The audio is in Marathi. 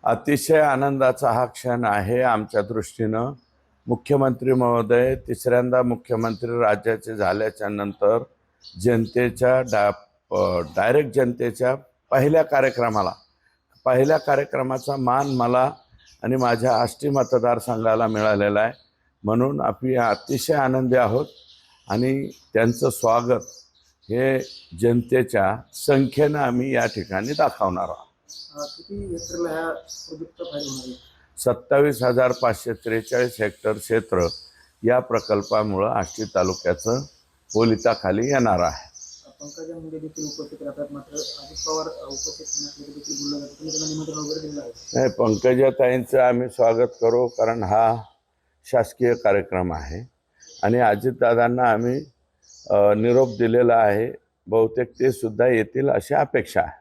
अतिशय आनंदाचा हा क्षण आहे आमच्या दृष्टीनं. मुख्यमंत्री महोदय तिसऱ्यांदा मुख्यमंत्री राज्याचे झाल्याच्या नंतर जनतेच्या डायरेक्ट जनतेच्या पहिल्या कार्यक्रमाचा मान मला आणि माझ्या आष्टी मतदारसंघाला मिळालेला आहे. म्हणून आम्ही अतिशय आनंदी आहोत आणि त्यांचं स्वागत हे जनतेच्या संख्येनं आम्ही या ठिकाणी दाखवणार आहोत. किती हेक्टरला ह्या प्रोजेक्टचा फायदा होणार आहे? 27,543 हेक्टर क्षेत्र या प्रकल्पामुळं आष्टी तालुक्याचं पोलिताखाली येणार आहे. पंकजा मुंडे देखील उपस्थित राहतात, मात्र अजित पवार उपस्थित नसल्याचं देखील बोललं जातं. तुम्ही त्यांना निमंत्रण वगैरे दिलं आहे? नाही, पंकजाताईंचं आम्ही स्वागत करू, कारण हा शासकीय कार्यक्रम आहे आणि अजितदादांना आम्ही निरोप दिलेला आहे. बहुतेक ते सुद्धा येतील अशी अपेक्षा आहे.